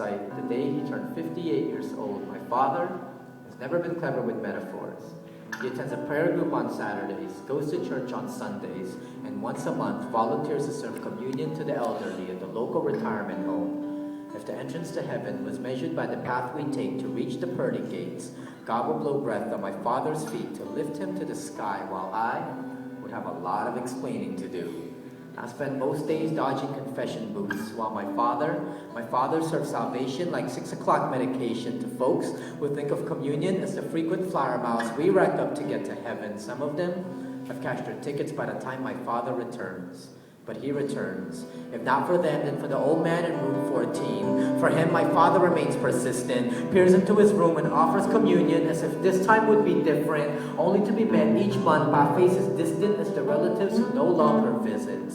hindsight, the day he turned 58 years old, my father has never been clever with metaphors. He attends a prayer group on Saturdays, goes to church on Sundays, and once a month volunteers to serve communion to the elderly at the local retirement home. If the entrance to heaven was measured by the path we take to reach the pearly gates, God would blow breath on my father's feet to lift him to the sky, while I would have a lot of explaining to do. I spent most days dodging confession booths, while my father served salvation like 6 o'clock medication to folks who think of communion as the frequent flyer miles we rack up to get to heaven. Some of them have cashed their tickets by the time my father returns. But he returns. If not for them, then for the old man in room 14. For him, my father remains persistent, peers into his room and offers communion as if this time would be different, only to be met each month by faces distant as the relatives who no longer visit.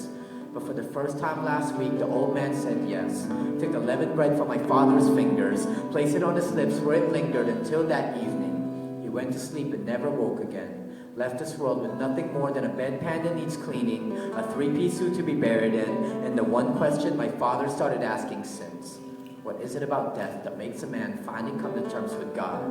But for the first time last week, the old man said yes, took the leavened bread from my father's fingers, placed it on his lips where it lingered until that evening. He went to sleep and never woke again. Left this world with nothing more than a bedpan that needs cleaning, a 3-piece suit to be buried in, and the one question my father started asking since. What is it about death that makes a man finally come to terms with God?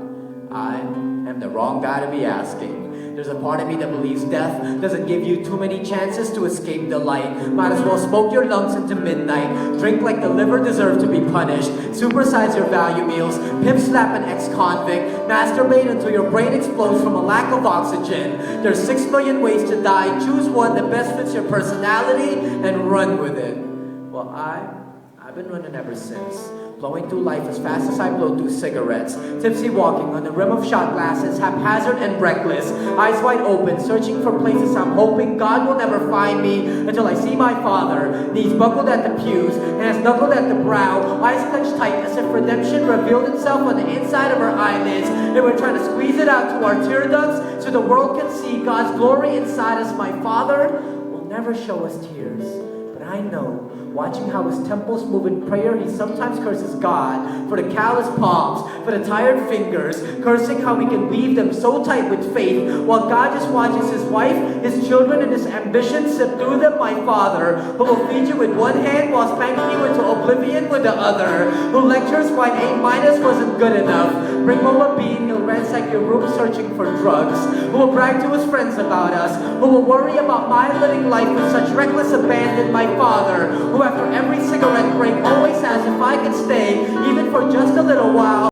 I am the wrong guy to be asking. There's a part of me that believes death doesn't give you too many chances to escape the light. Might as well smoke your lungs into midnight, drink like the liver deserved to be punished, supersize your value meals, pimp slap an ex-convict, masturbate until your brain explodes from a lack of oxygen. There's 6 million ways to die. Choose one that best fits your personality and run with it. Well, I've been running ever since. Blowing through life as fast as I blow through cigarettes. Tipsy walking on the rim of shot glasses, haphazard and reckless. Eyes wide open, searching for places I'm hoping God will never find me until I see my father. Knees buckled at the pews, hands knuckled at the brow. Eyes clenched tight as if redemption revealed itself on the inside of our eyelids. And we're trying to squeeze it out to our tear ducts so the world can see God's glory inside us. My father will never show us tears. But I know, watching how his temples move in prayer, he sometimes curses God for the callous palms, for the tired fingers, cursing how we can weave them so tight with faith, while God just watches his wife, his children, and his ambition sip through them. My father, who will feed you with one hand while spanking you into oblivion with the other, who lectures why an A- wasn't good enough, bring home a bean, he'll ransack your room searching for drugs, who will brag to his friends about us, who will worry about my living life with such reckless abandon. My father, who after every cigarette break always asks if I can stay, even for just a little while.